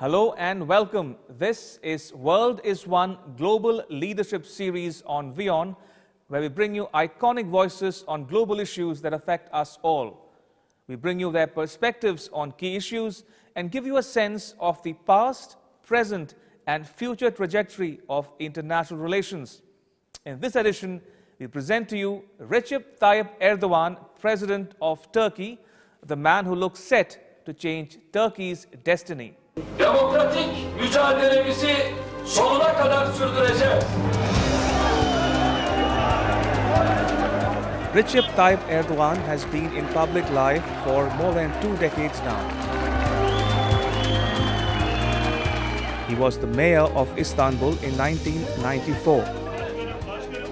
Hello and welcome. This is World is One Global Leadership Series on WION, where we bring you iconic voices on global issues that affect us all. We bring you their perspectives on key issues and give you a sense of the past, present and future trajectory of international relations. In this edition, we present to you Recep Tayyip Erdogan, President of Turkey, the man who looks set to change Turkey's destiny. Demokratik mücadelemizi sonuna kadar sürdüreceğiz. Recep Tayyip Erdogan has been in public life for more than 2 decades now. He was the mayor of Istanbul in 1994.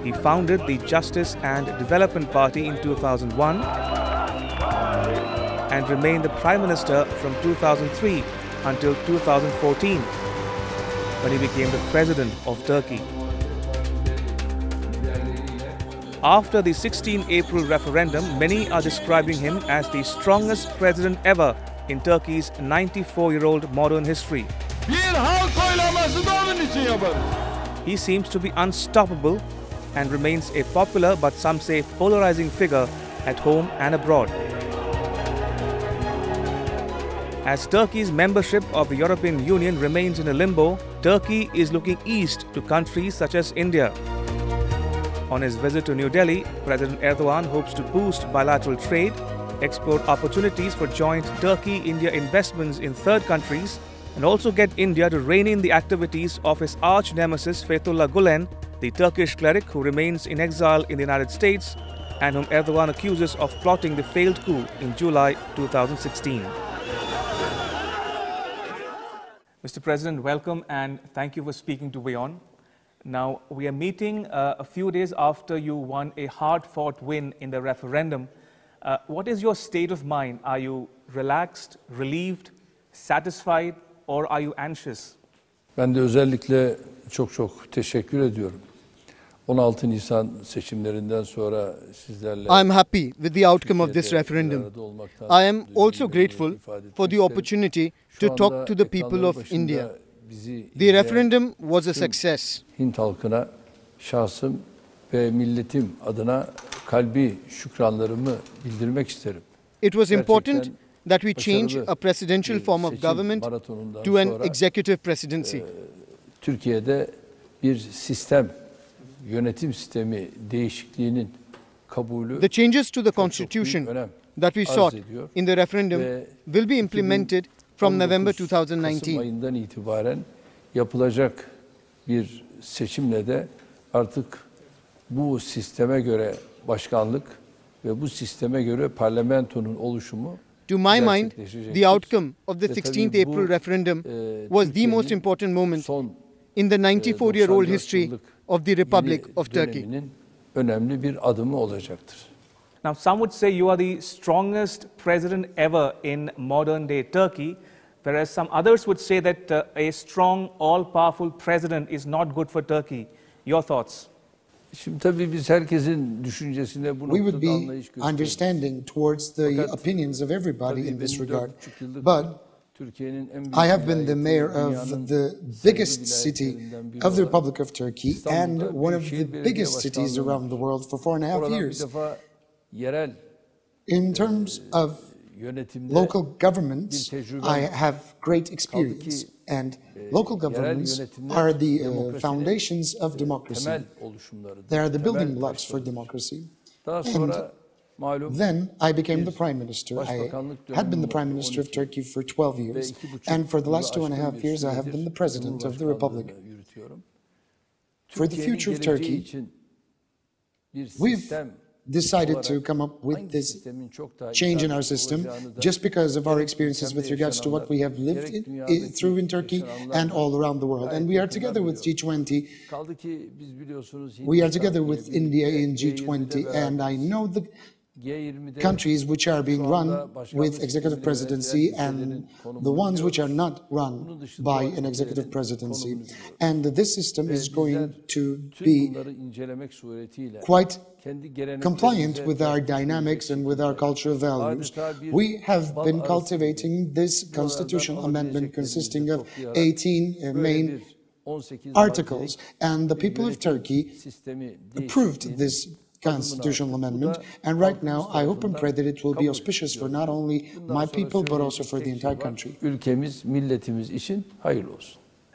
He founded the Justice and Development Party in 2001 and remained the Prime Minister from 2003 until 2014, when he became the President of Turkey. After the 16 April referendum, many are describing him as the strongest president ever in Turkey's 94-year-old modern history. He seems to be unstoppable and remains a popular but some say polarizing figure at home and abroad. As Turkey's membership of the European Union remains in a limbo, Turkey is looking east to countries such as India. On his visit to New Delhi, President Erdogan hopes to boost bilateral trade, explore opportunities for joint Turkey-India investments in third countries, and also get India to rein in the activities of his arch-nemesis Fethullah Gulen, the Turkish cleric who remains in exile in the United States and whom Erdogan accuses of plotting the failed coup in July 2016. Mr. President, welcome and thank you for speaking to WION. Now, we are meeting a few days after you won a hard-fought win in the referendum. What is your state of mind? Are you relaxed, relieved, satisfied, or are you anxious? Ben de özellikle çok teşekkür ediyorum. 16 Nisan seçimlerinden sonra sizlerle I am happy with the outcome of this referendum. I am also grateful for the opportunity to talk to the people of India. The referendum was a success. Hint halkına şahsım ve milletim adına kalbi şükranlarımı bildirmek isterim. It was important that we change a presidential form of government to an executive presidency. Türkiye'de bir yönetim sistemi değişikliğinin kabulü. The changes to the constitution that we sought in the referendum will be implemented from November 2019. Kasım ayından itibaren yapılacak bir seçimle de artık bu sisteme göre başkanlık ve bu sisteme göre parlamentonun oluşumu to my mind, the outcome of the 16th April referendum was the most important moment in the 94-year-old history of the Republic of Turkey. Önemli bir adımı olacaktır. Now, some would say you are the strongest president ever in modern-day Turkey, whereas some others would say that a strong, all-powerful president is not good for Turkey. Your thoughts? Şimdi tabii biz herkesin düşüncesine bu We would noktada be anlayış gösteriyoruz. understanding towards the opinions of everybody in this regard. But I have been the mayor of the biggest city of the Republic of Turkey and one of the biggest cities around the world for 4.5 years. In terms of local governments, I have great experience, and local governments are the foundations of democracy. They are the building blocks for democracy. And then I became the Prime Minister. I had been the Prime Minister of Turkey for 12 years, and for the last 2.5 years I have been the President of the Republic. For the future of Turkey, we've decided to come up with this change in our system just because of our experiences with regards to what we have lived through in Turkey and all around the world. And we are together with G20, we are together with India in G20, and I know countries which are being run with executive presidency and the ones which are not run by an executive presidency. And this system is going to be quite compliant with our dynamics and with our cultural values. We have been cultivating this constitutional amendment consisting of 18 main articles, and the people of Turkey approved this constitutional amendment, and right now I hope and pray that it will be auspicious for not only my people but also for the entire country.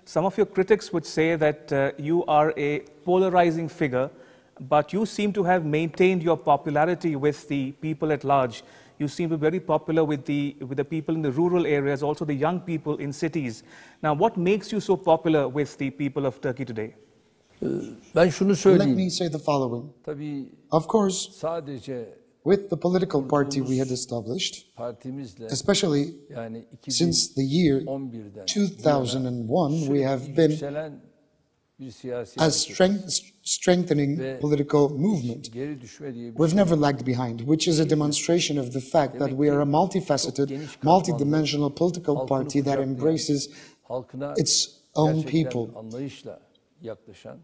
Some of your critics would say that you are a polarizing figure, but you seem to have maintained your popularity with the people at large. You seem to be very popular with the people in the rural areas, also the young people in cities. Now, what makes you so popular with the people of Turkey today? Let me say the following. Of course, with the political party we had established, especially since the year 2001, we have been a strengthening political movement. We've never lagged behind, which is a demonstration of the fact that we are a multifaceted, multidimensional political party that embraces its own people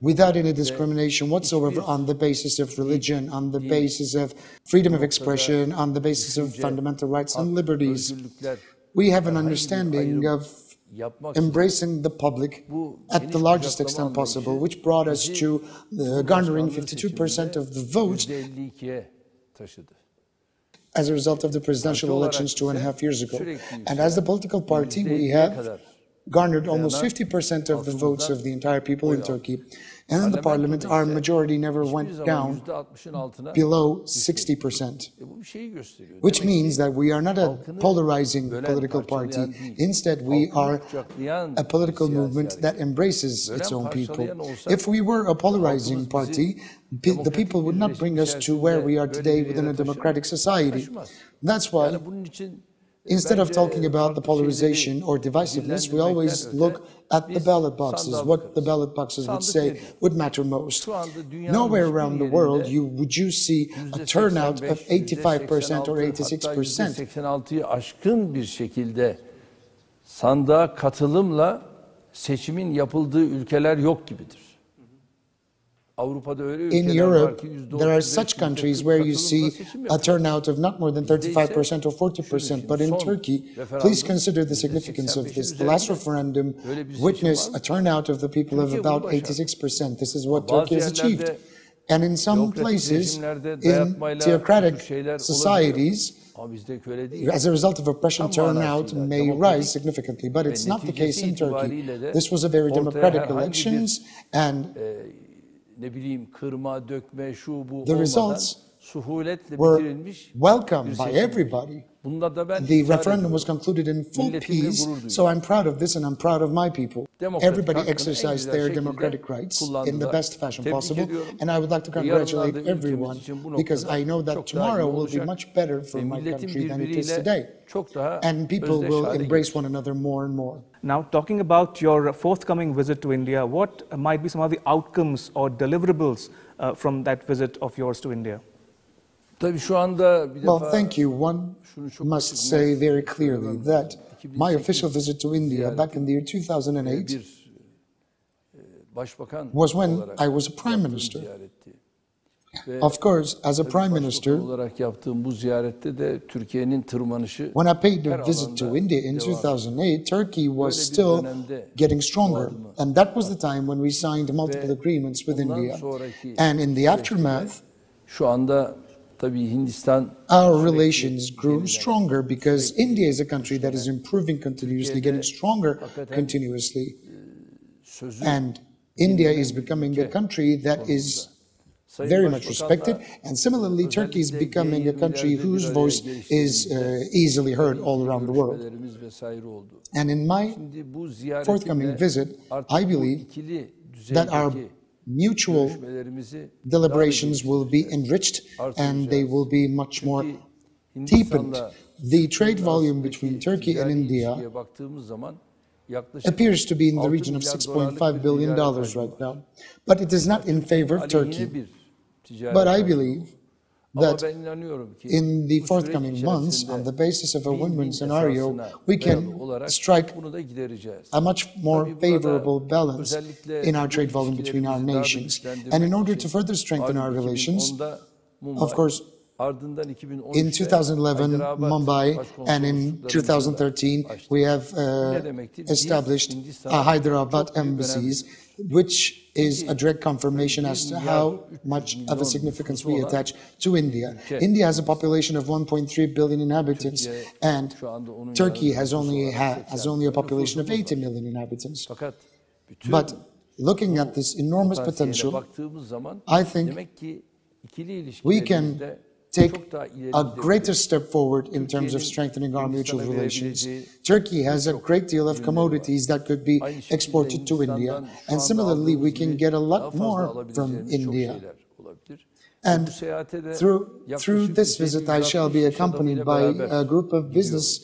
without any discrimination whatsoever on the basis of religion, on the basis of freedom of expression, on the basis of fundamental rights and liberties. We have an understanding of embracing the public at the largest extent possible, which brought us to garnering 52% of the votes as a result of the presidential elections 2.5 years ago. And as the political party, we have garnered almost 50% of the votes of the entire people in Turkey. And in the parliament, our majority never went down below 60%, which means that we are not a polarizing political party. Instead, we are a political movement that embraces its own people. If we were a polarizing party, the people would not bring us to where we are today within a democratic society. That's why, instead of talking about the polarization or divisiveness, we always look at the ballot boxes. What the ballot boxes would say would matter most. Nowhere around the world would you see a turnout of 85% or 86%. 86'ı aşkın bir şekilde sandığa katılımla seçimin yapıldığı ülkeler yok gibidir. In Europe, there are such countries where you see a turnout of not more than 35% or 40%, but in Turkey, please consider the significance of this. The last referendum witnessed a turnout of the people of about 86%. This is what Turkey has achieved. And in some places, in theocratic societies, as a result of oppression, turnout may rise significantly, but it's not the case in Turkey. This was a very democratic elections, and the results were welcomed by everybody. The referendum was concluded in full peace, so I'm proud of this and I'm proud of my people. Everybody exercised their democratic rights in the best fashion possible, and I would like to congratulate everyone because I know that tomorrow will be much better for my country than it is today, and people will embrace one another more and more. Now, talking about your forthcoming visit to India, what might be some of the outcomes or deliverables from that visit of yours to India? Well, thank you. One must say very clearly that my official visit to India back in the year 2008 was when I was a prime minister. Of course, as a prime minister, when I paid a visit to India in 2008, Turkey was still getting stronger. And that was the time when we signed multiple agreements with India. And in the aftermath, our relations grew stronger because India is a country that is improving continuously, getting stronger continuously. And India is becoming a country that is very much respected. And similarly, Turkey is becoming a country whose voice is easily heard all around the world. And in my forthcoming visit, I believe that our mutual deliberations will be enriched and they will be much more deepened. The trade volume between Turkey and India appears to be in the region of $6.5 billion right now. But it is not in favor of Turkey. But I believe that in the forthcoming months, on the basis of a win-win scenario, we can strike a much more favorable balance in our trade volume between our nations. And in order to further strengthen our relations, of course, in 2011, Mumbai, and in 2013, we have established Hyderabad embassies, which is a direct confirmation as to how much of a significance we attach to India. India has a population of 1.3 billion inhabitants, and Turkey has only a population of 80 million inhabitants. But looking at this enormous potential, I think we can take a greater step forward in terms of strengthening our mutual relations. Turkey has a great deal of commodities that could be exported to India, and similarly we can get a lot more from India. And through this visit, I shall be accompanied by a group of business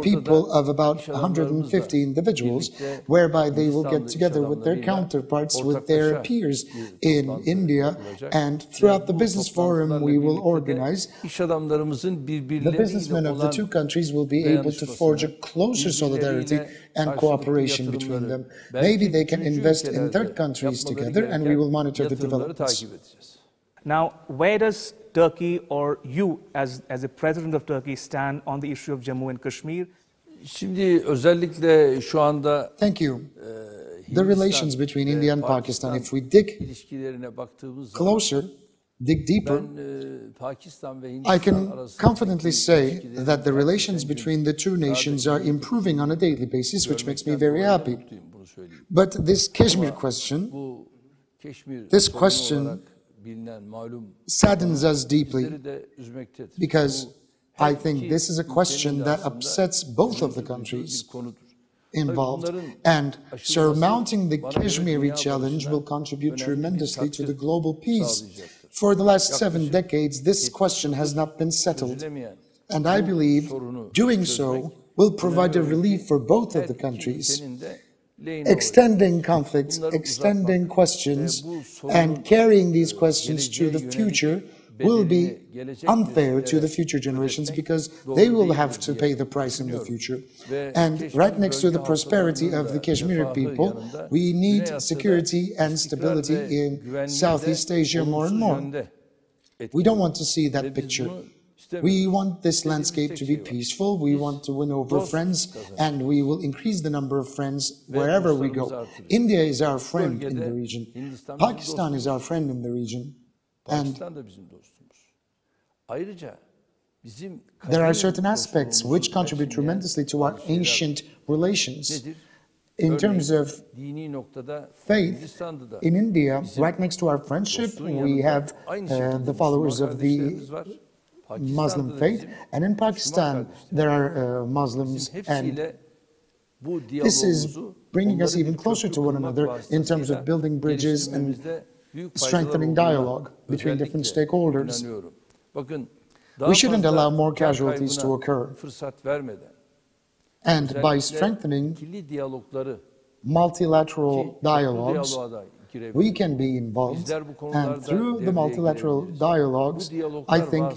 people of about 150 individuals, whereby they will get together with their counterparts, with their peers in India, and throughout the business forum we will organize. The businessmen of the two countries will be able to forge a closer solidarity and cooperation between them. Maybe they can invest in third countries together, and we will monitor the developments. Now, where does Turkey, or you as a president of Turkey, stand on the issue of Jammu and Kashmir? Thank you. The relations between India and Pakistan, if we dig closer, dig deeper, I can confidently say that the relations between the two nations are improving on a daily basis, which makes me very happy. But this Kashmir question, saddens us deeply, because I think this is a question that upsets both of the countries involved, and surmounting the Kashmiri challenge will contribute tremendously to the global peace. For the last 7 decades, this question has not been settled, and I believe doing so will provide a relief for both of the countries. Extending conflicts, extending questions, and carrying these questions to the future will be unfair to the future generations, because they will have to pay the price in the future. And right next to the prosperity of the Kashmiri people, we need security and stability in Southeast Asia more and more. We don't want to see that picture. We want this landscape to be peaceful, we want to win over friends, and we will increase the number of friends wherever we go. India is our friend in the region. Pakistan is our friend in the region. And there are certain aspects which contribute tremendously to our ancient relations. In terms of faith, in India, right next to our friendship, we have the followers of the Muslim faith, and in Pakistan there are Muslims, and this is bringing us even closer to one another in terms of building bridges and strengthening dialogue between different stakeholders. We shouldn't allow more casualties to occur, and by strengthening multilateral dialogues, we can be involved, and through the multilateral dialogues, I think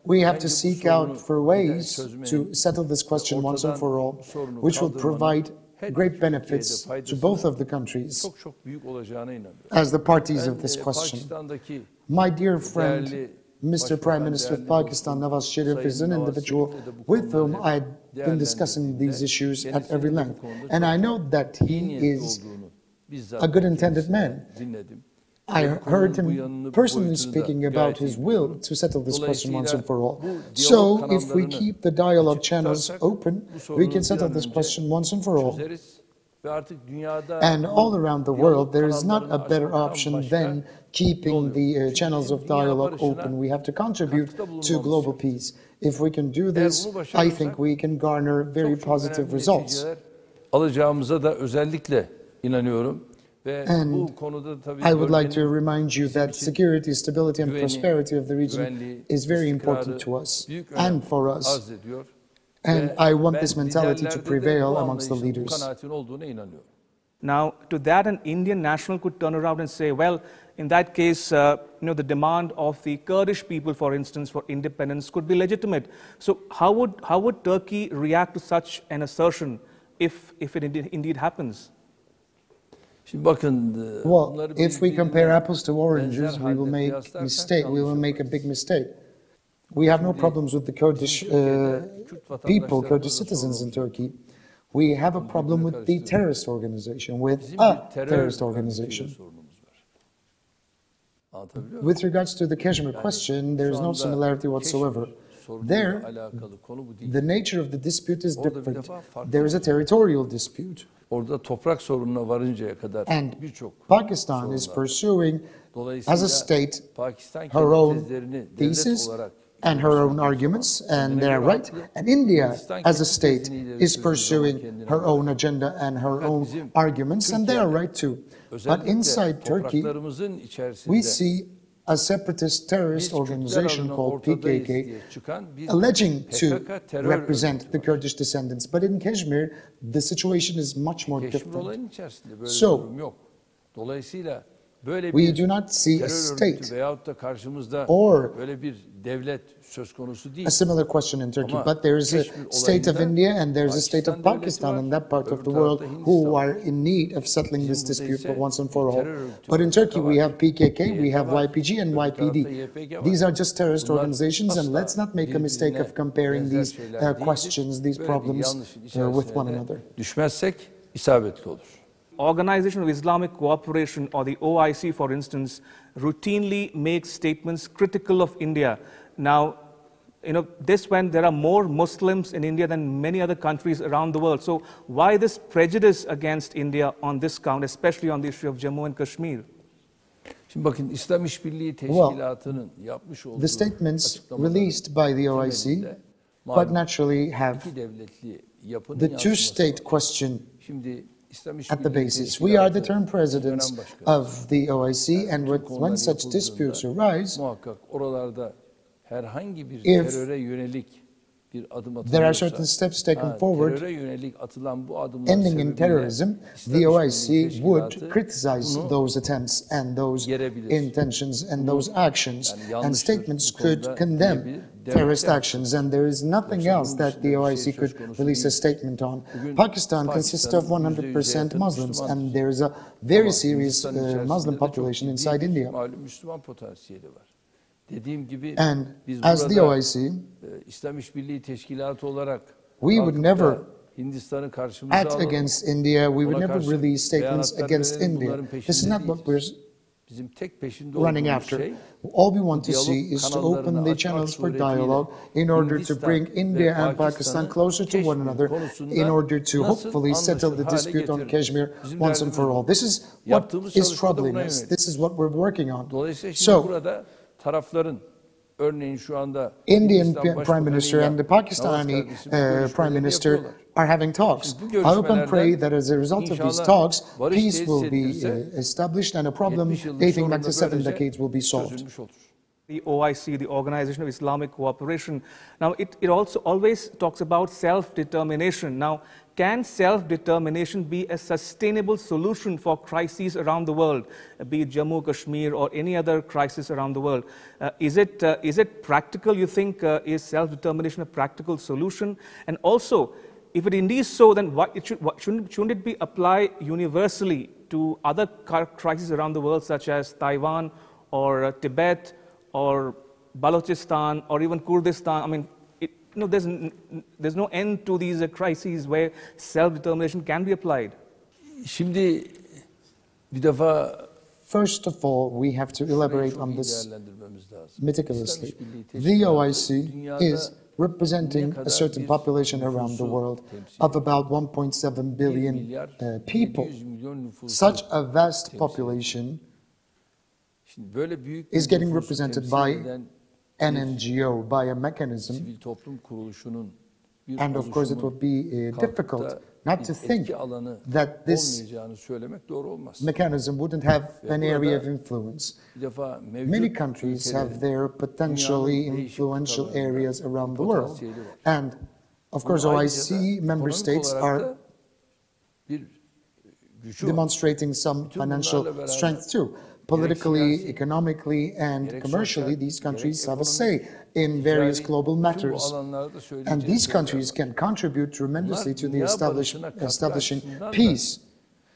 we have to seek out for ways to settle this question once and for all, which will provide great benefits to both of the countries as the parties of this question. My dear friend, Mr. Prime Minister of Pakistan, Nawaz Sharif, is an individual with whom I've been discussing these issues at every length, and I know that he is a good-intended man. I heard him personally speaking about his will to settle this question once and for all. So, if we keep the dialogue channels open, we can settle this question once and for all. And all around the world, there is not a better option than keeping the channels of dialogue open. We have to contribute to global peace. If we can do this, I think we can garner very positive results. And I would like to remind you that security, stability, and prosperity of the region is very important to us and for us. And I want this mentality to prevail amongst the leaders. Now, to that, an Indian national could turn around and say, well, in that case, the demand of the Kurdish people, for instance, for independence could be legitimate. So how would Turkey react to such an assertion if it indeed happens? Well, if we compare apples to oranges, we will make a big mistake. We have no problems with the Kurdish people, Kurdish citizens in Turkey. We have a problem with the terrorist organization, with a terrorist organization. With regards to the Kashmir question, there is no similarity whatsoever. There, the nature of the dispute is different. There is a territorial dispute. And Pakistan is pursuing, as a state, her own thesis and her own arguments, and they are right. And India, as a state, is pursuing her own agenda and her own arguments, and they are right too. But inside Turkey, we see a separatist terrorist organization called PKK alleging to represent the Kurdish descendants. But in Kashmir, the situation is much more different. So, we do not see a state or a similar question in Turkey, but there is a state of India and there is a state of Pakistan in that part of the world who are in need of settling this dispute for once and for all. But in Turkey we have PKK, we have YPG and YPD. These are just terrorist organizations, and let's not make a mistake of comparing these questions, these problems with one another. Organization of Islamic Cooperation, or the OIC, for instance, routinely makes statements critical of India. Now, this when there are more Muslims in India than many other countries around the world. So why this prejudice against India on this count, especially on the issue of Jammu and Kashmir? Well, the statements released by the OIC quite naturally have the two-state question at the basis. We are the term presidents of the OIC, and when such disputes arise, if there are certain steps taken forward ending in terrorism, the OIC would criticize those attempts and those intentions and those actions, and statements could condemn terrorist actions, and there is nothing else that the OIC could release a statement on. Pakistan consists of 100% Muslims, and there is a very serious Muslim population inside India. And as the OIC, we would never act against India, we would never release statements against India. This is not what we're running after. All we want to see is to open the channels for dialogue in order to bring India and Pakistan closer to one another, in order to hopefully settle the dispute on Kashmir once and for all. This is what is troubling us. This is what we're working on. So, Indian Prime Minister and the Pakistani Prime Minister are having talks. I hope and pray that as a result of these talks, peace will be established and a problem dating back to 7 decades will be solved. The OIC, the Organization of Islamic Cooperation, now it also always talks about self-determination. Now, can self-determination be a sustainable solution for crises around the world, be it Jammu, Kashmir, or any other crisis around the world? Is it practical, you think? Is self-determination a practical solution? And also, if it indeed is so, then shouldn't it be applied universally to other crises around the world, such as Taiwan or Tibet or Balochistan or even Kurdistan? I mean, there's no end to these crises where self-determination can be applied. First of all, we have to elaborate on this meticulously. The OIC is representing a certain population around the world of about 1.7 billion people. Such a vast population is getting represented by an NGO, by a mechanism, and of course it would be difficult not to think that this mechanism wouldn't have an area of influence. Many countries have their potentially influential areas around the world, and of course OIC member states are demonstrating some financial strength too. Politically, economically, and commercially, these countries have a say in various global matters. And these countries can contribute tremendously to the establishing peace.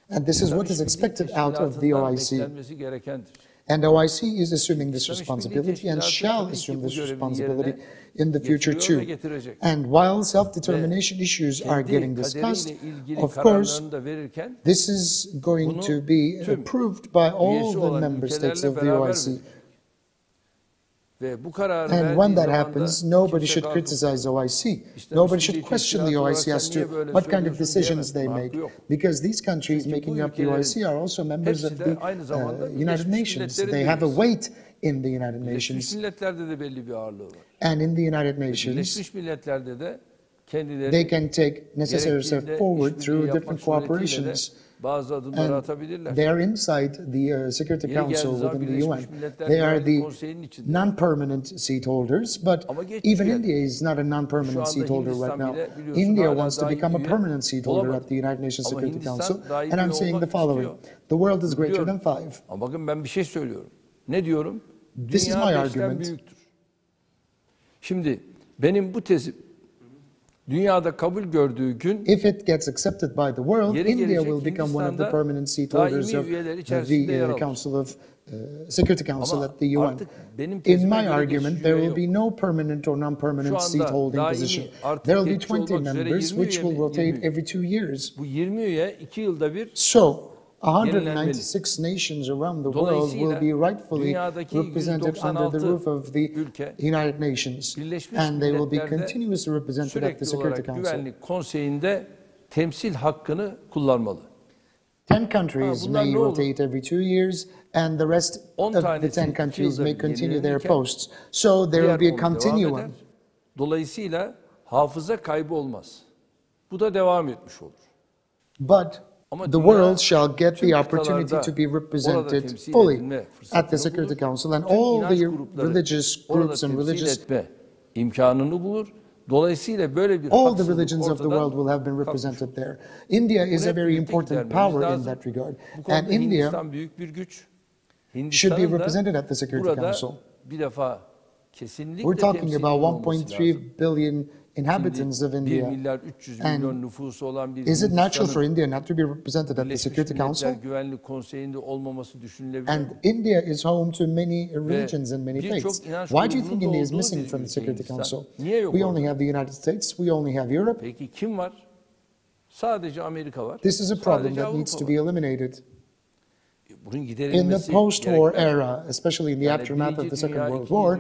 And this is what is expected out of the OIC. And OIC is assuming this responsibility and shall assume this responsibility in the future too. And while self-determination issues are getting discussed, of course, this is going to be approved by all the member states of the OIC. And when that happens, nobody should criticize OIC. Nobody should question the OIC as to what kind of decisions they make, because these countries making up the OIC are also members of the United Nations. They have a weight in the United Nations. And in the United Nations, they can take necessary steps forward through different cooperations. And they are inside the Security Council within the UN. They are the non-permanent seat holders, but even India is not a non-permanent seat holder right now. India wants to become a permanent seat holder at the United Nations Security Council, and I'm saying the following: the world is greater than 5. This is my argument. Şimdi benim bu tezim dünyada kabul gördüğü gün, if it gets accepted by the world, India will become one of the permanent seat holders of the Council of Security Council at the UN. In my argument, there will be no permanent or non-permanent seat holding position. There will be 20 members, which will rotate every 2 years. So 196 nations around the world will be rightfully represented under the roof of the United Nations, and they will be continuously represented at the Security Council. 10 countries may rotate every 2 years, and the rest of the 10 countries may continue their posts. So there will be a continuum. Dolayısıyla hafıza kaybı olmaz. Bu da devam etmiş olur. But the world shall get the opportunity to be represented fully at the Security Council, and all the religious groups and religious imkanını bulur. Dolayısıyla böyle bir all the religions of the world will have been represented there. India is a very important power in that regard, and India should be represented at the Security Council. We're talking about 1.3 billion inhabitants of India, and is it natural for India not to be represented at the Security Council? And India is home to many religions and many faiths. Why do you think India is missing from the Security Council? We only have the United States, we only have Europe. This is a problem that needs to be eliminated. In the post-war era, especially in the aftermath of the Second World War,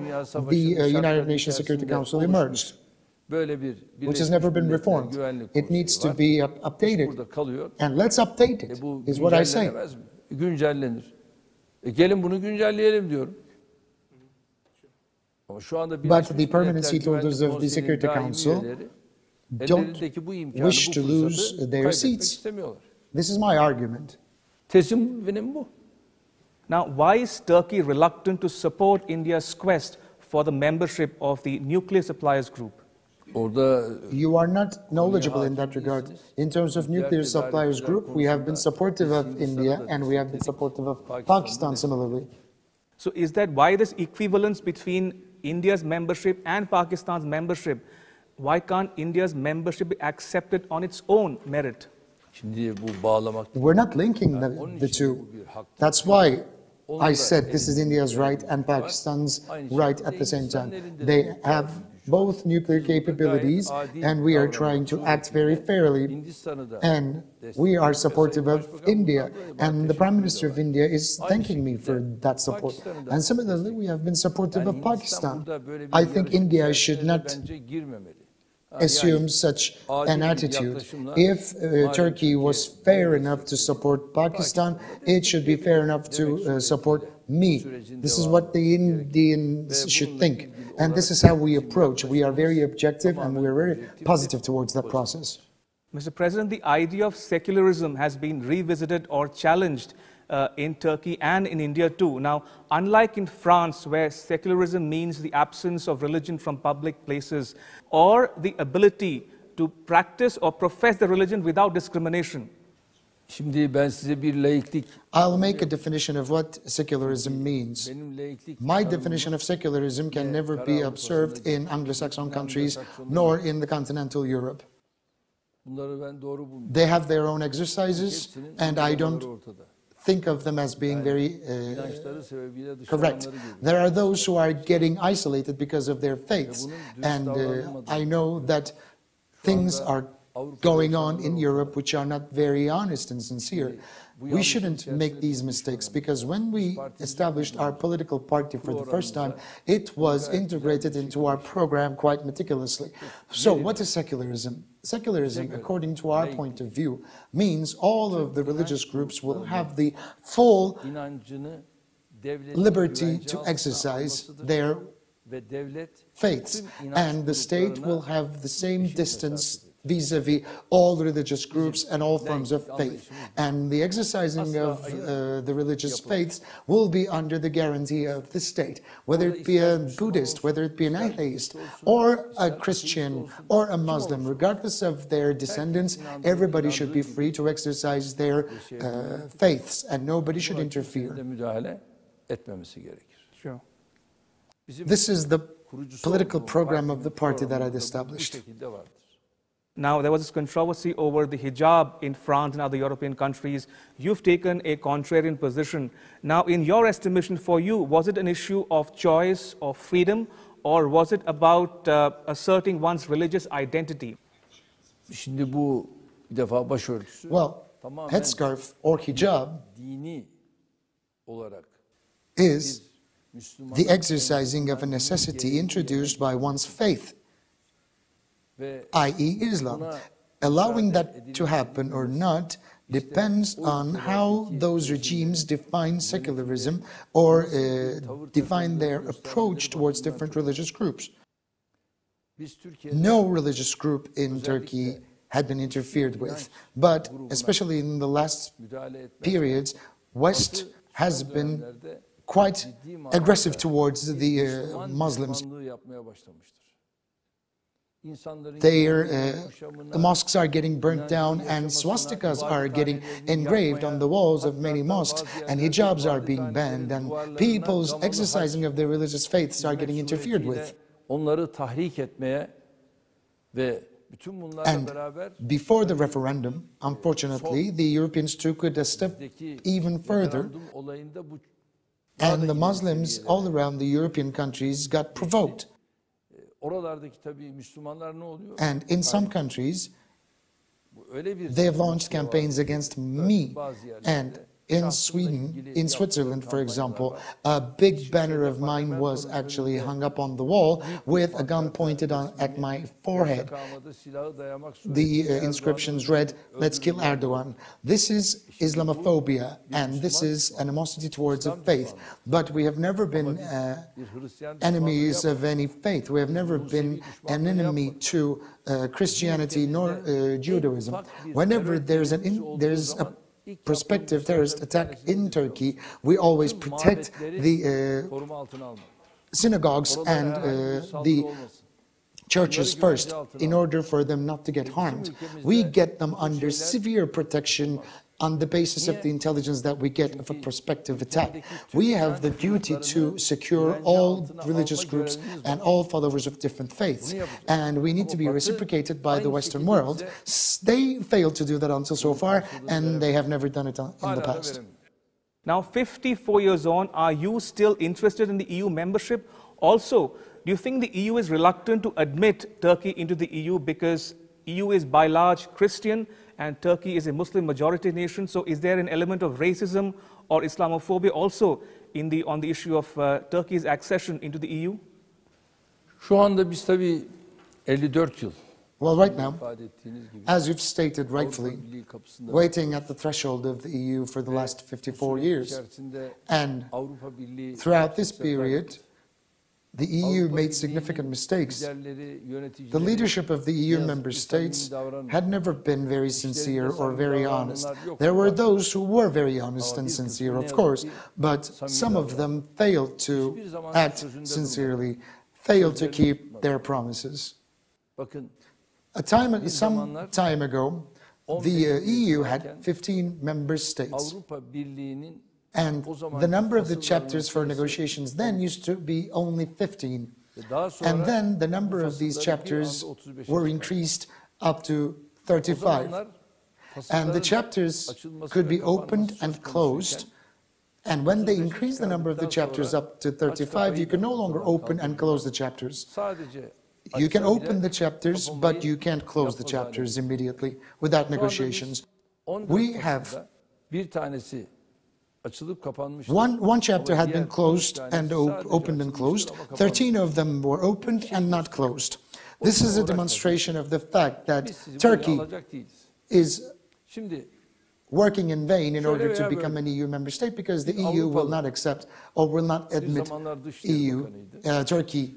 the United Nations Security Council emerged, which has never been reformed. It needs to be updated, and let's update it, is what I say. But the permanent seat holders of the Security Council don't wish to lose their seats. This is my argument. Now, why is Turkey reluctant to support India's quest for the membership of the nuclear suppliers group? You are not knowledgeable in that regard. In terms of nuclear suppliers group, we have been supportive of India, and we have been supportive of Pakistan similarly. So is that why this equivalence between India's membership and Pakistan's membership? Why can't India's membership be accepted on its own merit? We're not linking the two. That's why I said this is India's right and Pakistan's right at the same time. They have both nuclear capabilities, and we are trying to act very fairly, and we are supportive of India, and the Prime Minister of India is thanking me for that support. And similarly, we have been supportive of Pakistan. I think India should not assume such an attitude. If Turkey was fair enough to support Pakistan, it should be fair enough to support me. This is what the Indians should think. And this is how we approach. We are very objective, and we are very positive towards that process. Mr. President, the idea of secularism has been revisited or challenged in Turkey and in India too. Now, unlike in France, where secularism means the absence of religion from public places, or the ability to practice or profess the religion without discrimination, Şimdi ben size bir laiklik. I'll make a definition of what secularism means. My definition of secularism can never be observed in Anglo-Saxon countries nor in the continental Europe. They have their own exercises, and I don't think of them as being very correct. There are those who are getting isolated because of their faiths, and I know that things are going on in Europe which are not very honest and sincere. We shouldn't make these mistakes, because when we established our political party for the first time, it was integrated into our program quite meticulously. So what is secularism? Secularism, according to our point of view, means all of the religious groups will have the full liberty to exercise their faiths, and the state will have the same distance vis-a-vis all religious groups and all forms of faith. And the exercising of the religious faiths will be under the guarantee of the state, whether it be a Buddhist, whether it be an atheist, or a Christian, or a Muslim. Regardless of their descendants, everybody should be free to exercise their faiths, and nobody should interfere. Sure. This is the political program of the party that I'd established. Now, there was this controversy over the hijab in France and other European countries. You've taken a contrarian position. Now, in your estimation, for you, was it an issue of choice or freedom, or was it about asserting one's religious identity? Well, headscarf or hijab is the exercising of a necessity introduced by one's faith, i.e. Islam. Allowing that to happen or not depends on how those regimes define secularism or define their approach towards different religious groups. No religious group in Turkey had been interfered with, but especially in the last periods, West has been quite aggressive towards the Muslims. The mosques are getting burnt down, and swastikas are getting engraved on the walls of many mosques, and hijabs are being banned, and people's exercising of their religious faiths are getting interfered with. And before the referendum, unfortunately, the Europeans took it a step even further, and the Muslims all around the European countries got provoked. And in some countries, they have launched campaigns against me. And in Sweden, in Switzerland, for example, a big banner of mine was actually hung up on the wall with a gun pointed at my forehead. The inscriptions read, "Let's kill Erdogan." This is Islamophobia, and this is animosity towards a faith. But we have never been enemies of any faith. We have never been an enemy to Christianity nor Judaism. Whenever there's a prospective terrorist attack in Turkey, we always protect the synagogues and the churches first in order for them not to get harmed. We get them under severe protection on the basis of the intelligence that we get of a prospective attack. We have the duty to secure all religious groups and all followers of different faiths, and we need to be reciprocated by the Western world. They failed to do that until so far, and they have never done it in the past. Now, 54 years on, are you still interested in the EU membership? Also, do you think the EU is reluctant to admit Turkey into the EU because EU is by large Christian and Turkey is a Muslim majority nation? So is there an element of racism or Islamophobia also on the issue of Turkey's accession into the EU? Şu anda biz tabii 54 yıl. Well, right now, as you've stated rightfully, waiting at the threshold of the EU for the last 54 years, and throughout this period, the EU made significant mistakes. The leadership of the EU member states had never been very sincere or very honest. There were those who were very honest and sincere, of course, but some of them failed to act sincerely, failed to keep their promises. Some time ago, the EU had 15 member states. And the number of the chapters for negotiations then used to be only 15. And then the number of these chapters were increased up to 35. And the chapters could be opened and closed. And when they increased the number of the chapters up to 35, you can no longer open and close the chapters. You can open the chapters, but you can't close the chapters immediately without negotiations. We have one chapter had been closed and opened and closed. 13 of them were opened and not closed. This is a demonstration of the fact that Turkey is working in vain in order to become an EU member state, because the EU will not accept or will not admit Turkey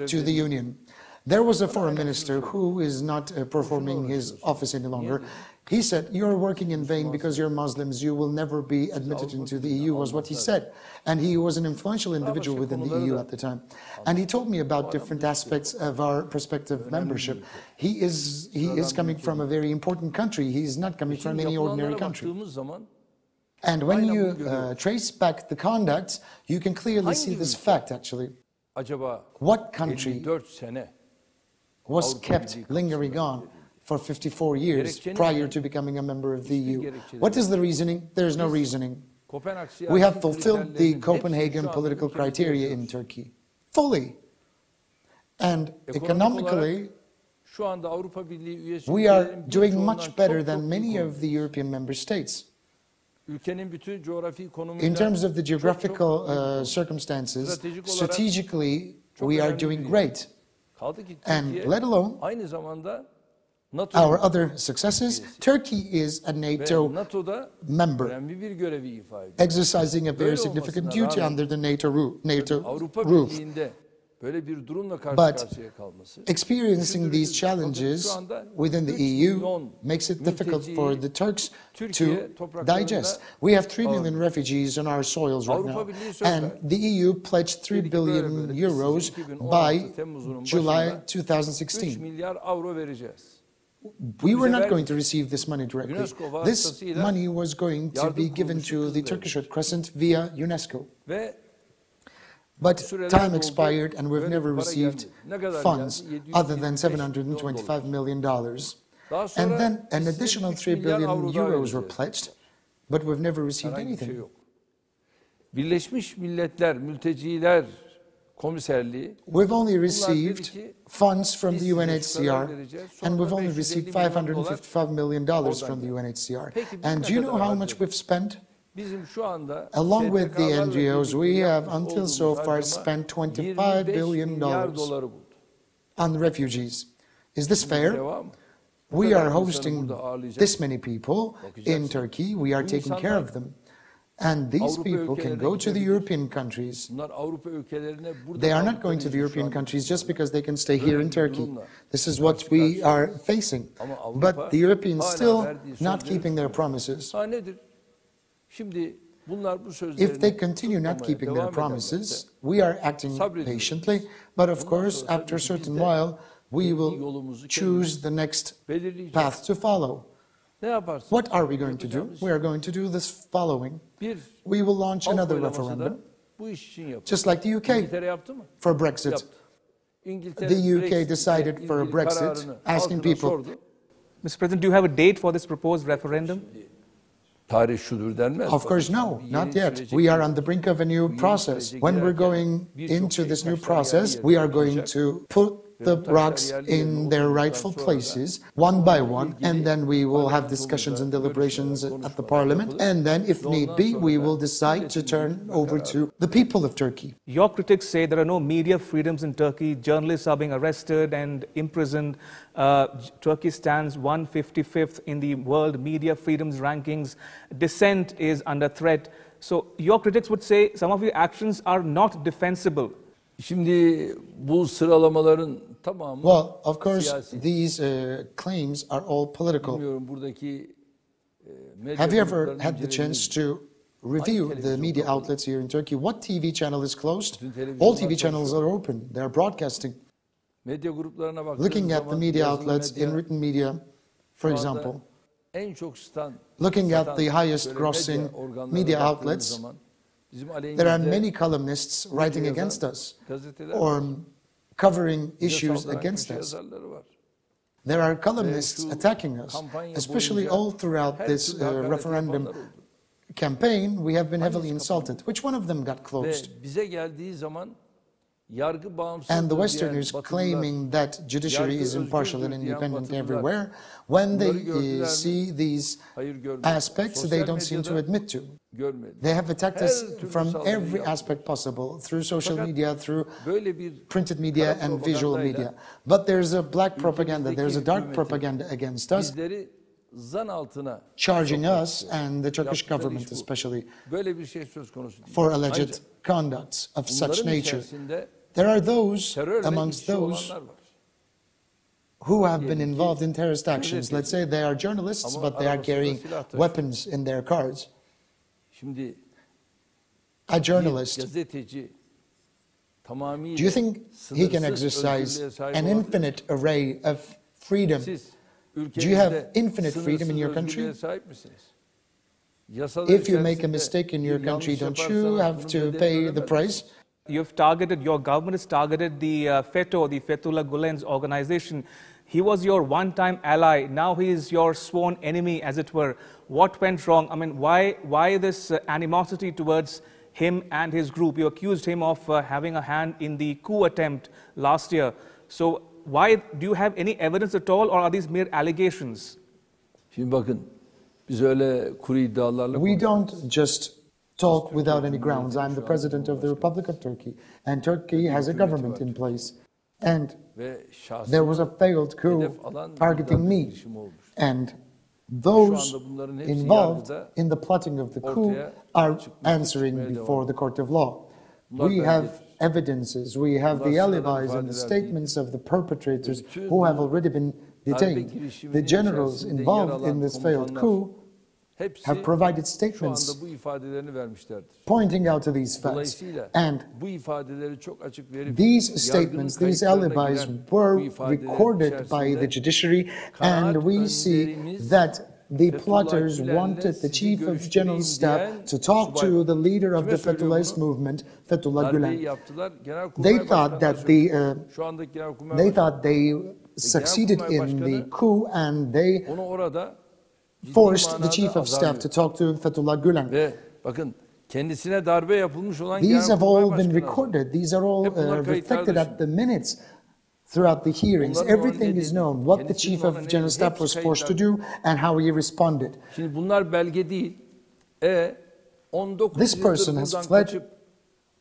to the Union. There was a foreign minister who is not performing his office any longer. He said, "You're working in vain because you're Muslims. You will never be admitted into the EU," was what he said. And he was an influential individual within the EU at the time. And he told me about different aspects of our prospective membership. He is coming from a very important country. He's not coming from any ordinary country. And when you trace back the conduct, you can clearly see this fact, actually. What country was kept lingering on for 54 years prior to becoming a member of the EU? What is the reasoning? There is no reasoning. We have fulfilled the Copenhagen political criteria in Turkey, fully. And economically, we are doing much better than many of the European member states. In terms of the geographical circumstances, strategically, we are doing great. And let alone our other successes, Turkey is a NATO member, exercising a very significant duty under the NATO roof. But experiencing these challenges within the EU makes it difficult for the Turks to digest. We have 3 million refugees on our soils right now, and the EU pledged 3 billion euros by July 2016. We were not going to receive this money directly. This money was going to be given to the Turkish Red Crescent via UNESCO. But time expired and we've never received funds other than $725 million. And then an additional 3 billion euros were pledged, but we've never received anything. We've only received funds from the UNHCR, and we've only received $555 million from the UNHCR. And do you know how much we've spent? Along with the NGOs, we have until so far spent $25 billion on refugees. Is this fair? We are hosting this many people in Turkey. We are taking care of them. And these people can go to the European countries. They are not going to the European countries just because they can stay here in Turkey. This is what we are facing. But the Europeans still not keeping their promises. If they continue not keeping their promises, we are acting patiently. But of course, after a certain while, we will choose the next path to follow. What are we going to do? We are going to do this following. We will launch another referendum, just like the UK, for Brexit. The UK decided for a Brexit, asking people. Mr. President, do you have a date for this proposed referendum? Of course, no, not yet. We are on the brink of a new process. When we're going into this new process, we are going to put the rocks in their rightful places, one by one, and then we will have discussions and deliberations at the parliament, and then, if need be, we will decide to turn over to the people of Turkey. Your critics say there are no media freedoms in Turkey, journalists are being arrested and imprisoned. Turkey stands 155th in the world media freedoms rankings. Dissent is under threat. So your critics would say some of your actions are not defensible. Well, of course, these claims are all political. Have you ever had the chance to review the media outlets here in Turkey? What TV channel is closed? All TV channels are open. They're broadcasting. Looking at the media outlets in written media, For example, looking at the highest grossing media outlets, there are many columnists writing against us or covering issues against us. There are columnists attacking us, especially all throughout this referendum campaign. We have been heavily insulted. Which one of them got closed? And the Westerners claiming that judiciary is impartial and independent everywhere, when they see these aspects, they don't seem to admit to. They have attacked us from every aspect possible, through social media, through printed media and visual media. But there's a black propaganda, there's a dark propaganda against us, charging us and the Turkish government especially for alleged conducts of such nature. There are those amongst those who have been involved in terrorist actions. Let's say they are journalists, but they are carrying weapons in their cars. A journalist, do you think he can exercise an infinite array of freedom? Do you have infinite freedom in your country? If you make a mistake in your country, don't you have to pay the price? You've targeted, your government has targeted the FETÖ, the Fethullah Gülen's organization. He was your one-time ally. Now he is your sworn enemy, as it were. What went wrong? I mean, why this animosity towards him and his group? You accused him of having a hand in the coup attempt last year. So why, do you have any evidence at all, or are these mere allegations? We don't just talk without any grounds. I'm the president of the Republic of Turkey, and Turkey has a government in place. And there was a failed coup targeting me. And those involved in the plotting of the coup are answering before the court of law. We have evidences, we have the alibis and the statements of the perpetrators who have already been detained. The generals involved in this failed coup have provided statements pointing out to these facts. And these statements, these alibis were recorded by the judiciary, and we see that the plotters wanted the chief of general staff to talk to the leader of the Fethullahist movement, Fethullah Gülen. They thought they succeeded in the coup, and they forced the chief of staff to talk to Fethullah Gülen. These have all been recorded. These are all reflected at the minutes throughout the hearings. Everything is known, what the chief of general staff was forced to do and how he responded. This person has fled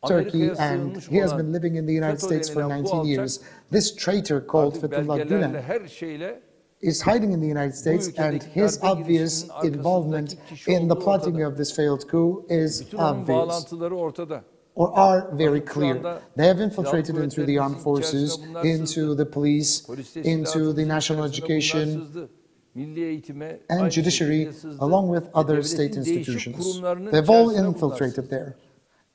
Turkey and he has been living in the United States for 19 years. This traitor called Fethullah Gülen is hiding in the United States, and his obvious involvement in the plotting of this failed coup is obvious, or are very clear. They have infiltrated into the armed forces, into the police, into the national education and judiciary, along with other state institutions. They've all infiltrated there.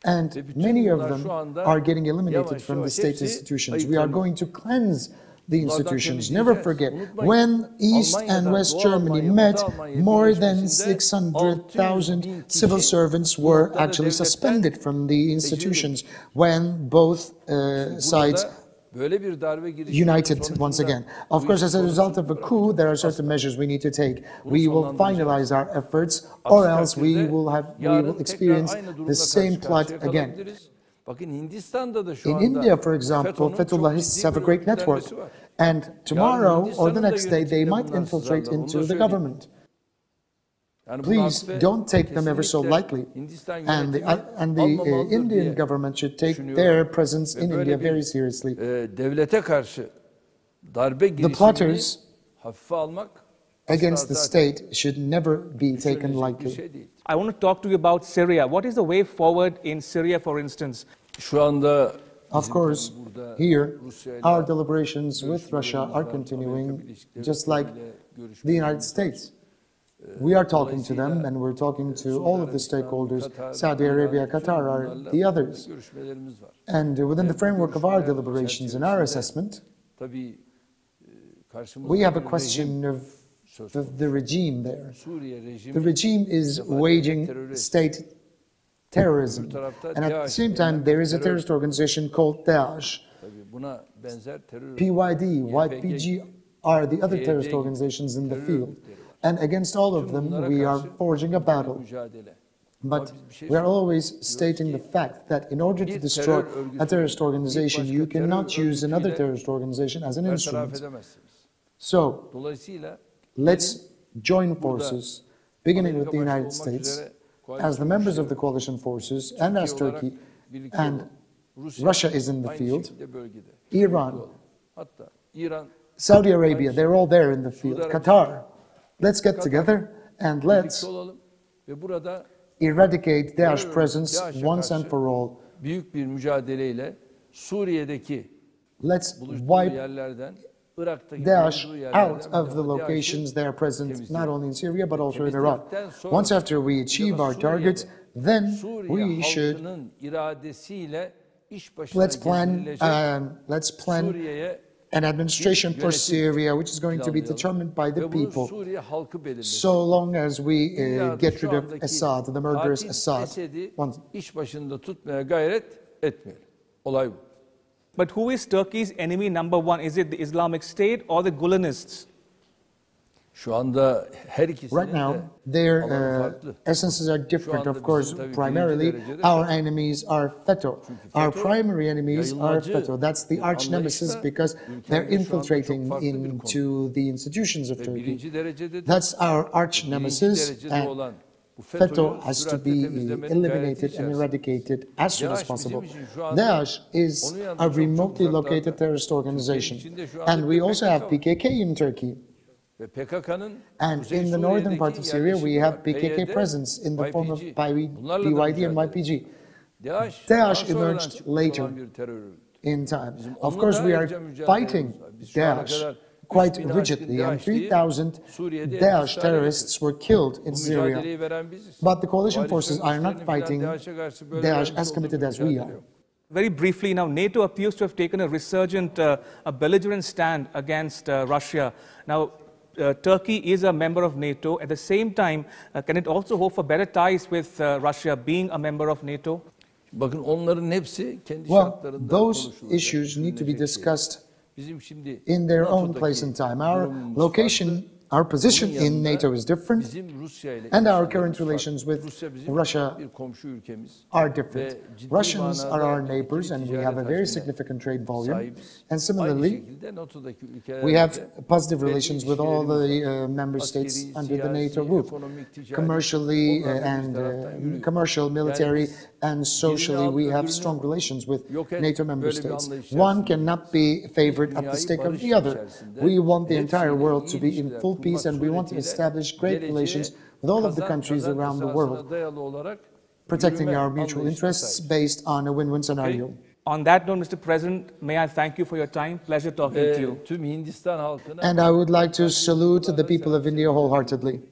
And many of them are getting eliminated from the state institutions. We are going to cleanse the institutions. Never forget, when East and West Germany met, more than 600,000 civil servants were actually suspended from the institutions when both sides united once again. Of course, as a result of a coup, there are certain measures we need to take. We will finalize our efforts, or else we will experience the same plot again. In India, for example, Fethullahists have a great network, and tomorrow or the next day they might infiltrate into the government. Please don't take them ever so lightly, and the Indian government should take their presence in India very seriously. The plotters against the state should never be taken lightly. I want to talk to you about Syria. What is the way forward in Syria, for instance? Of course, here, our deliberations with Russia are continuing, just like the United States. We are talking to them, and we're talking to all of the stakeholders. Saudi Arabia, Qatar are the others. And within the framework of our deliberations and our assessment, we have a question of the regime there. The regime is waging state terrorism. And at the same time, there is a terrorist organization called Daesh. PYD, YPG are the other terrorist organizations in the field. And against all of them, we are forging a battle. But we are always stating the fact that in order to destroy a terrorist organization, you cannot use another terrorist organization as an instrument. So, let's join forces, beginning with the United States, as the members of the coalition forces, and as Turkey, and Russia is in the field, Iran, Saudi Arabia, they're all there in the field, Qatar. Let's get together and let's eradicate Daesh presence once and for all. Let's wipe Daesh out of the locations they are present, not only in Syria, but also in Iraq. Once after we achieve our targets, then we should let's plan an administration for Syria, which is going to be determined by the people, so long as we get rid of Assad, the murderous Assad. But who is Turkey's enemy number one? Is it the Islamic State or the Gulenists? Right now, their essences are different. Of course, primarily, our enemies are FETÖ. Our primary enemies are FETÖ. That's the arch nemesis because they're infiltrating into the institutions of Turkey. That's our arch nemesis, and FETÖ has to be eliminated and eradicated as soon as possible. Daesh is a remotely located terrorist organization. And we also have PKK in Turkey. And in the northern part of Syria, we have PKK presence in the form of PYD and YPG. Daesh emerged later in time. Of course, we are fighting Daesh quite rigidly, and 3,000 Daesh terrorists were killed in Syria. But the coalition forces are not fighting Daesh as committed as we are. Very briefly now, NATO appears to have taken a resurgent, a belligerent stand against Russia. Now, Turkey is a member of NATO. At the same time, can it also hope for better ties with Russia being a member of NATO? Well, those issues need to be discussed in their own place and time. Our location, our position in NATO is different, and our current relations with Russia are different. Russians are our neighbors, and we have a very significant trade volume. And similarly, we have positive relations with all the member states under the NATO roof. Commercially and commercial, military, and socially, we have strong relations with NATO member states. One cannot be favored at the stake of the other. We want the entire world to be in full peace, and we want to establish great relations with all of the countries around the world, protecting our mutual interests based on a win-win scenario. On that note, Mr. President, may I thank you for your time. Pleasure talking to you. And I would like to salute the people of India wholeheartedly.